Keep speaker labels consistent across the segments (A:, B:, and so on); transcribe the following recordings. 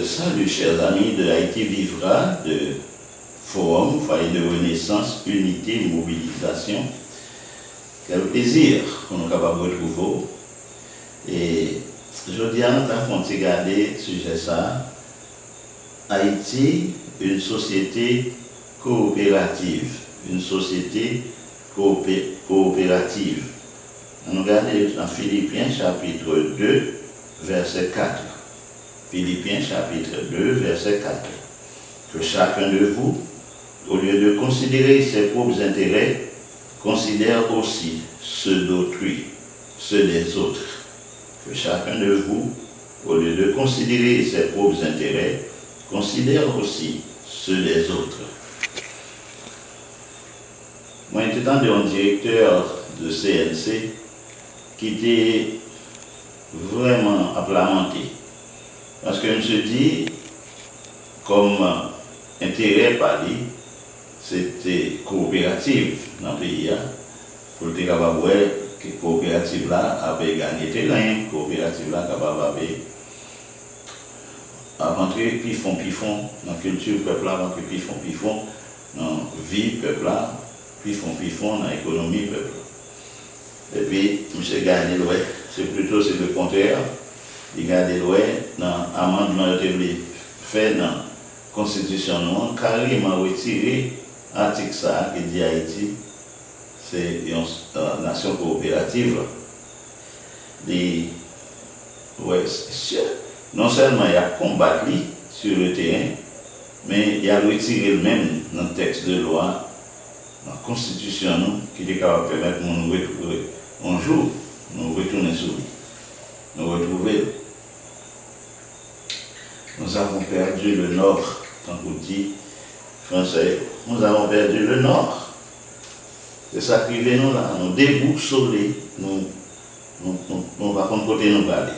A: Salut chers amis de Haïti Vivra, de Forum, Foyer de Renaissance, Unité, Mobilisation. Quel plaisir qu'on est capable de retrouver. Et je dis à notre enfant de regarder ce sujet ça. Haïti, une société coopérative. Une société coopérative. On regarde dans Philippiens chapitre 2, verset 4. Philippiens chapitre 2, verset 4. Que chacun de vous, au lieu de considérer ses propres intérêts, considère aussi ceux d'autrui, ceux des autres. Que chacun de vous, au lieu de considérer ses propres intérêts, considère aussi ceux des autres. Moi, j'étais un directeur de CNC qui était vraiment applamanté. Parce que je me suis dit, comme intérêt par lui, c'était coopérative dans le pays. Pour le capable que coopérative là avait gagné terrain, coopérative là capable de rentrer pifon dans la culture peuple là, rentrer pifon dans la vie peuple là, pifon dans l'économie peuple. Et puis, M. gagné c'est plutôt le contraire. Il a gardé dans l'amendement qui a été fait dans la Constitution, carrément retiré l'article ça qui dit Haïti, c'est une nation coopérative. Non seulement il a combattu sur le terrain, mais il a retiré le même dans le texte de loi, dans la Constitution, qui est capable de permettre de nous retrouver un jour, nous retourner sur lui, nous retrouver. Nous avons perdu le Nord, tant qu'on dit français, nous avons perdu le Nord. C'est ça qui vient nous là, nous déboussoler, nous va contre côté nous aller.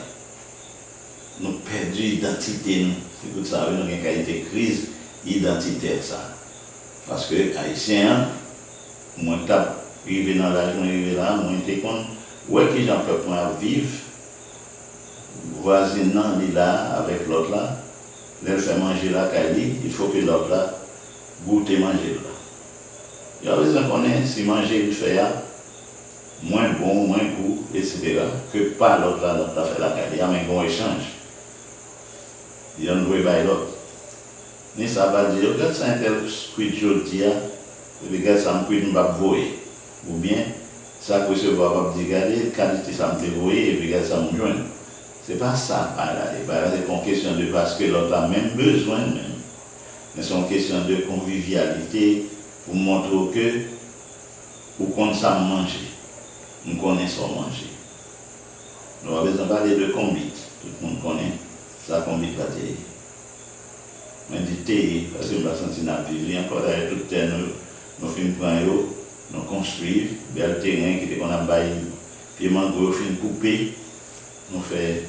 A: Nous perdu l'identité, c'est pour ça que nous avons une qualité de crise identitaire. Ça. Parce que les Haïtiens, moi, je suis arrivé dans l'âge, moi, arrivé là, moi, je suis content, ouais, qui j'en peux pas vivre, voisinant là, avec l'autre là. Elle fait manger la Kali, il faut que l'autre là goûte manger là. Il y a besoin qu'on ait, si manger il fait moins bon, moins goût, etc. que pas l'autre là fait la Kali. Il y a un bon échange. Il y a un nouveau bail l'autre. Mais ça va dire, regarde ça un tel cuit jodi, regarde ça un cuit de voyer. Ou bien, ça que ce va dire, regardez, qualité ça me voyer et puis regarde ça me joindre. C'est pas ça, c'est pas une question de parce que l'autre a même besoin, mais c'est une question de convivialité pour montrer que vous connaissez ça manger, nous connaissons manger. Nous avons besoin de parler de combite, tout le monde connaît ça combite pas de. Mais du thé, parce que nous avons senti notre vie, encore d'ailleurs tout le temps, nous finissons par nous construire, bel terrain qui était qu'on a baillé, puis mango fin coupé, nous faisons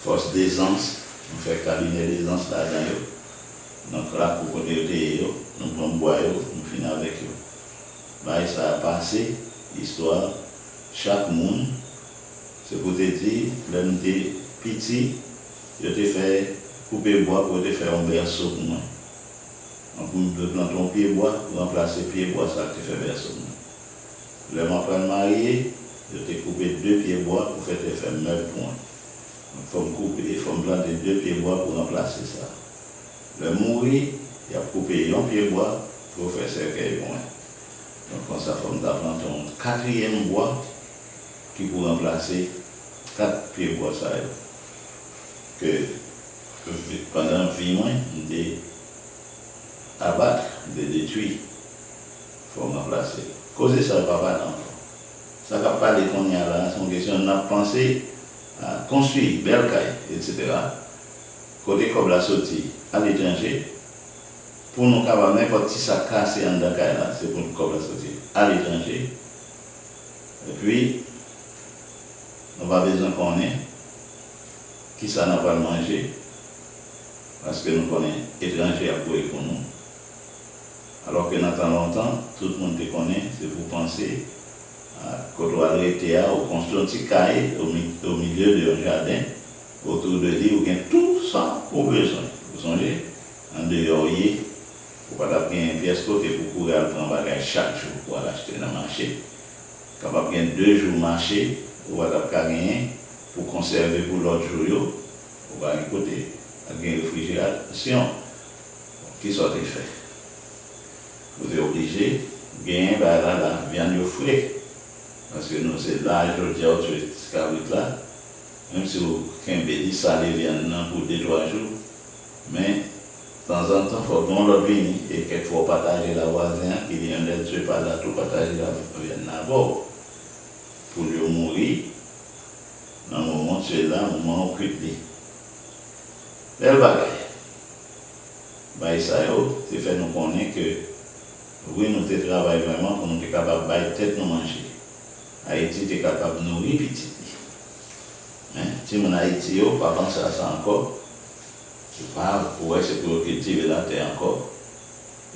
A: force d'aisance, nous faisons cabinet d'aisance là-dedans. Donc là, pour côté nous prenons bois, nous finissons avec eux. Bah, ça a passé, l'histoire, chaque monde, c'est pour te dire, l'homme était petit, je t'ai fait couper bois pour te faire un berceau pour moi. Donc, nous plantons pied bois pour remplacer pied bois, ça te fait berceau. L'homme après le marié, je t'ai coupé 2 pieds bois pour faire te faire meuble pour moi. Il faut me couper, il faut me planter 2 pieds bois pour remplacer ça. Le mourir, il a coupé 1 pied bois pour faire cercueil pour moi. Donc, comme ça, il faut me planter un 4e bois qui pour remplacer 4 pieds bois. Ça, que pendant la vie, de abattre, de détruire, il faut me remplacer. Causer ça, papa, non. Ça ne va pas les qu'on y a là, c'est une question de penser à construire belle caille, etc. Côté comme la sortie à l'étranger, pour nous avoir n'importe qui ça casse en dans caille là, c'est pour nous comme la sortie à l'étranger. Et puis, on va besoin qu'on ait qui ça n'a pas manger, parce que nous connaissons étranger à courir pour nous. Alors que dans longtemps, tout le monde te connaît, c'est pour penser quand on a arrêté, on construit un petit cahier au milieu d'un jardin, autour de lui, où il y a tout ça au besoin. Vous songez, en dehors, vous ne pouvez pas gagner une pièce côté pour courir prendre bagage chaque jour pour l'acheter dans le marché. Capable de gagner 2 jours marché, vous ne pouvez pas gagner pour conserver pour l'autre jour, vous pouvez côté gagner réfrigération. Qui soit fait? Vous êtes obligé de gagner la viande frais. Parce que nous, c'est l'âge de là, même si vous avez salé viande pour 2-3 jours, mais de temps en temps, il faut qu'on le vienne et quelquefois partager la voisine qui vient d'être tué par là, tout partager la viande d'abord. Pour lui mourir, dans le moment où tu es là, au moment où tu es là. Belle bagaille. Bah, ça, c'est fait nous connaître que oui, nous travaillons vraiment pour nous être capables de tête nous manger. Haïti est capable de nourrir petit. Si mon Haïti, pas penser à ça encore. Je parle pour c'est pour cultiver la terre encore.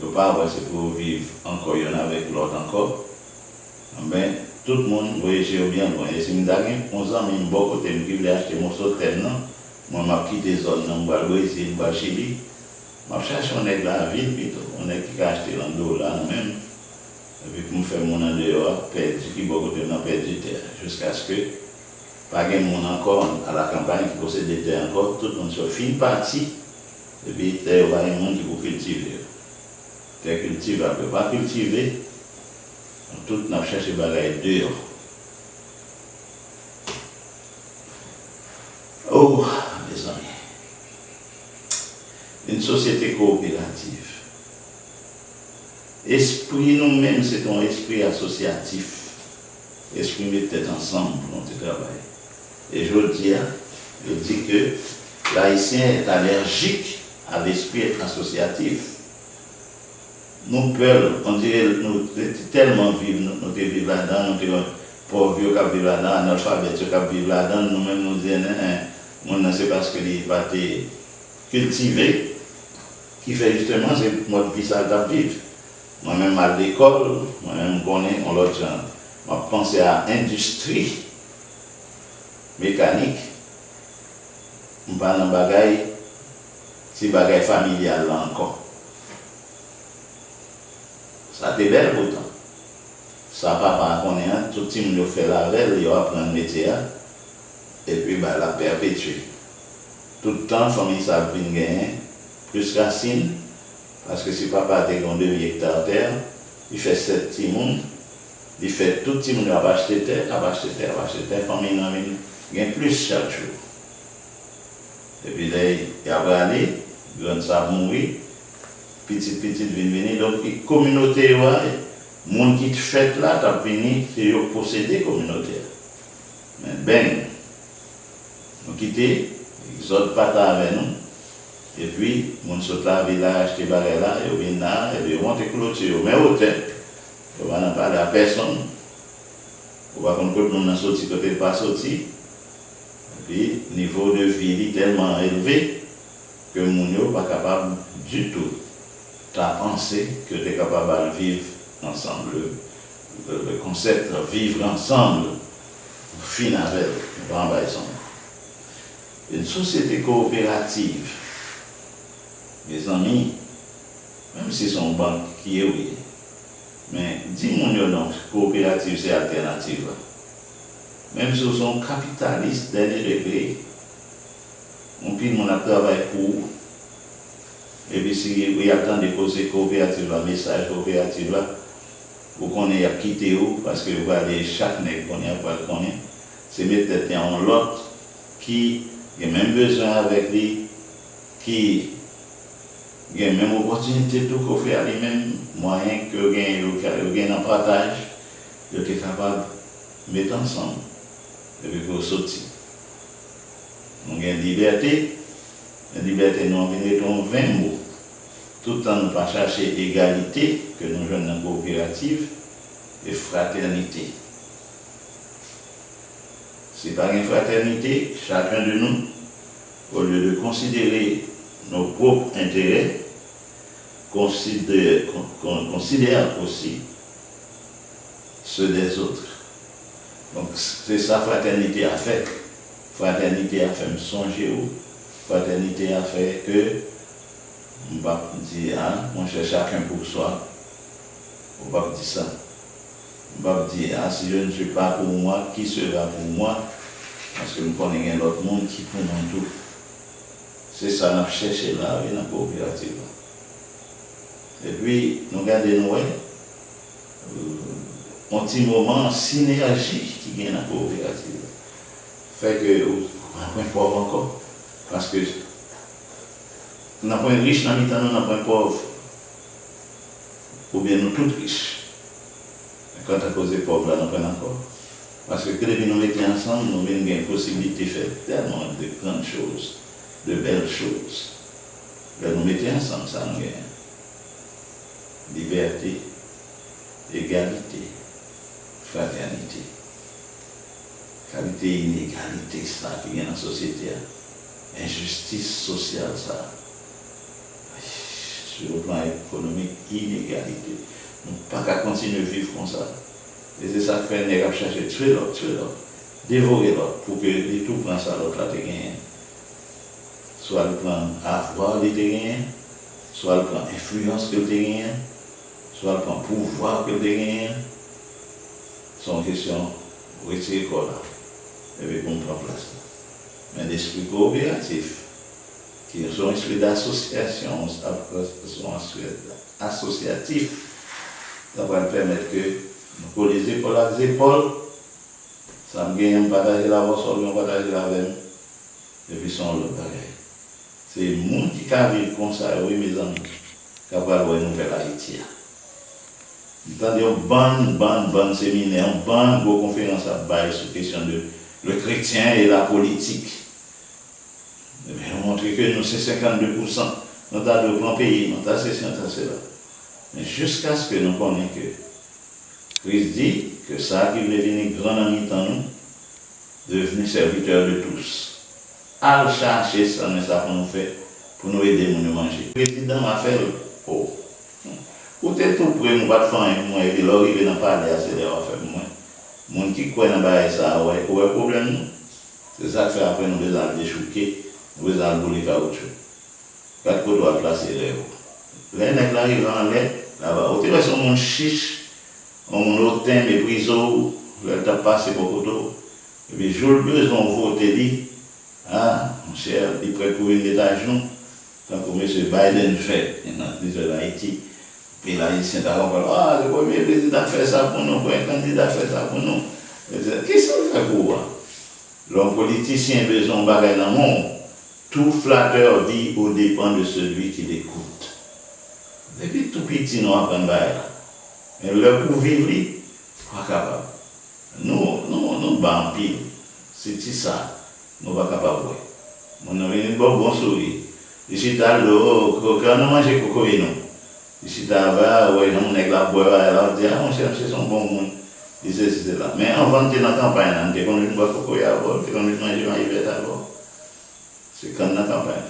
A: Je parle c'est pour vivre encore, il y en a avec l'autre encore. Mais tout le monde, voyez, j'ai bien loin. Et si je suis 11 ans, je bon côté, je voulais acheter mon sautel, moi, je quitté des zones, je vais Brésil, je vais Chili. Je cherche un aigle à la ville, plutôt. On est qui a acheté $1 même. Et puis, je fais mon en dehors, qui beaucoup de temps perdu terre, jusqu'à ce que, pas de monde encore à la campagne qui possède des terres encore, tout le monde se finit parti, et puis terre, il y a un monde qui peut cultiver. Terre cultivable, ne peut pas cultiver, tout le monde cherche des bagailles dehors. Oh, mes amis, une société coopérative. Esprit nous-mêmes, c'est un esprit associatif. Esprit mettre ensemble pour notre travail. Et je dis que l'haïtien est allergique à l'esprit associatif. Nous peurs, on dirait, nous tellement vivre, nous vivons là-dedans, nous sommes pauvres qui vivent là-dedans, analphabètes qui vivent là-dedans, nous-mêmes nous disons, c'est parce que les pas cultivés, qui fait justement, c'est notre vie ça de vivre. Moi-même à l'école, moi-même connais on l'autre genre. Je pense à l'industrie mécanique. Je parle de bagaille, c'est bagaille familial là encore. Ça t'est belle pourtant. Ça papa connaît, tout le monde fait la veille, il apprend le métier et puis la perpétuer. Tout le temps, la famille ça vient gagner plus racine. Parce que si papa a 2 hectares de terre, il fait 7 petits monde, il fait tout petit monde à acheter terre, la famille n'a gagne plus chaque jour. Et puis là, il a aller, grand ça mourir, petit vient venir, donc la communauté, les gens qui fait là, t'as venu, c'est posséder la communauté. Mais ben, nous quittons, ils autres pas avec nous. Et puis, mon saute là, village, acheter barré là, et puis là, et puis on monte clôture. Mais au tête, on va n'en parler à personne. On va qu'on peut nous sorti côté pas sorti. Et puis, niveau de vie est tellement élevé que mon n'est pas capable du tout. Tu as pensé que tu es capable de vivre ensemble. Le concept de vivre ensemble, fin avec, on va en bas ensemble. Une société coopérative. Mes amis, même si son banquier, oui, mais dis-moi non, coopérative c'est alternative. Même si ils sont capitalistes dernier degré, on peut travailler pour. Et puis si vous attendez que c'est coopérative, un message coopérative là, vous connaissez à quitter où, parce que vous allez chaque nègre qu'on a pas connaître, c'est mettre tête en l'autre qui a même besoin avec lui, qui il y a même opportunité tout qu'on fait à lui-même, moyen que gagne un partage, il est capable de mettre ensemble et puis pour sortir. On a une liberté nous avons 20 mots, tout en ne pas chercher égalité que nous jeunes dans coopérative et fraternité. C'est par une fraternité, chacun de nous, au lieu de considérer nos propres intérêts, considère aussi ceux des autres. Donc c'est ça fraternité a fait. Fraternité a fait me songer fraternité a fait que, on ne va pas dire, hein, on cherche chacun pour soi. On ne va pas dire ça. On ne va pas dire, ah, si je ne suis pas pour moi, qui sera pour moi? Parce que nous connaissons l'autre monde qui pour moi tout. C'est ça qu'on a cherché là, dans la coopérative. Et puis, nous regardons, un petit moment synergie qui vient dans la coopérative. Fait que, on n'a pas pauvre encore. Parce que, nous n'avons pas un riche dans le temps, nous n'avons pas un pauvre. Ou bien nous tous riches. Quand à cause des pauvres, là, nous n'avons pas encore. Parce que depuis nous mettons ensemble, nous avons une possibilité de faire tellement de grandes choses, de belles choses. Là, nous mettons ensemble, ça nous gagne. Liberté, égalité, fraternité. Qualité, inégalité, ça qui vient dans la société. Injustice sociale, ça. Sur le plan économique, inégalité. Nous ne pouvons pas continuer à vivre comme ça. Et c'est ça que fait un nègre chercher tuer l'autre, dévorer l'autre, pour que les tout prennent ça, l'autre là, te gagne. Soit le plan avoir, il te gagne, soit le plan influence que te gagne, soit le plan pouvoir que te gagne. Sont questions retirer quoi là, et puis qu'on prend place. Mais l'esprit coopératif, qui sont esprit d'association, sont associatifs, ça va permettre que nous collons les épaules avec les épaules, ça me gagne, on partage la voix, on partage la veine, et puis son l'autre bagaille. C'est le monde qui a vécu comme ça, oui mes amis, qui a parlé de nouvelle Haïti. Nous avons un bon séminaire, une bonne conférence à bail sur la question de le chrétien et la politique. On montre que nous c'est 52%, nous avons de grands pays, nous avons ceci, nous avons cela. Mais jusqu'à ce que nous connaissions que Christ dit que ça qui voulait venir grand ami dans nous, devenir serviteur de tous. Al chercher ça, mais ça pour nous faire, pour nous aider à nous manger. Le président m'a fait oh. Ou t'es tout près, nous pas de faire moi, et puis là, il vient parler à ces gens faire moi. Mon qui croit dans ça, ouais, problème. C'est ça que fait après nous besoin de choquer, nous besoin de bouler caoutchouc. Quatre côtés doit placer les hauts. Les nègres arrivent en l'air, là-bas. Au terrain, on chiche, on hautain, méprisant, le tape passer beaucoup d'eau. Et puis, j'ai le besoin de voter, dit, ah, mon cher, il prête pour une étage, non? Tant que M. Biden fait, il a dit de l'Haïti. Puis là, il s'est dit, ah, le premier président fait ça pour nous, le premier candidat fait ça pour nous. Qu'est-ce qu'il fait pour moi? L'homme politicien a besoin de bagaille dans le monde. Tout flatteur vit au dépend de celui qui l'écoute. Depuis tout petit, nous apprenons bagaille là. Mais le pour vivre, pas capable. Nous, bas en pile. C'est ça. Nous pas capable. Mon ami, il bon sourire. Ici, t'as l'eau, quand on mange coco, non. Ici, t'as ouais, on est là, on dit, ah, on cherche son bon monde. C'est là. Mais avant de dans la campagne, on dit qu'on ne boit coco, on dit qu'on ne mange pas hiver d'abord. C'est comme dans la campagne.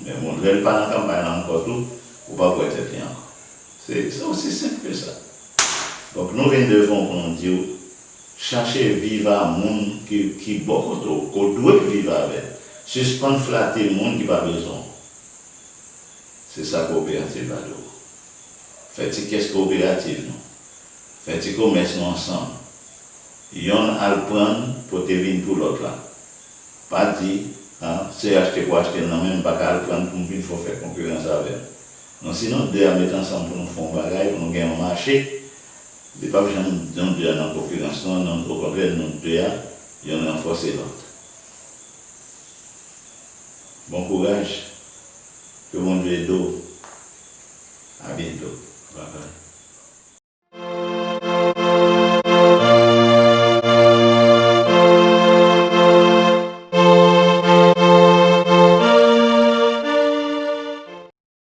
A: Mais on ne pas dans la campagne encore tout, pour ne pas boire tête encore. C'est aussi simple que ça. Donc, nous devons, pour nous dire, chercher vivre à un monde qui beaucoup trop, qu'on doit vivre avec. Suspendre flatter le monde qui n'a pas besoin. C'est ça coopérative là. Faites-y qu'est-ce coopérative nous? Faites-y commerce nous ensemble. Yon a le prendre pour te venir pour l'autre là. Pas dire, c'est acheter pour acheter, non, même pas qu'à le prendre pour venir, il faut faire concurrence avec. Non, sinon, deux à mettre ensemble pour nous faire un bagage, pour nous gagner un marché. Il n'y a pas besoin de deux dans la concurrence, non, au contraire, nous deux, il y en a renforcé l'autre. Bon courage, que mon Dieu est d'eau. À bientôt. Bye bye.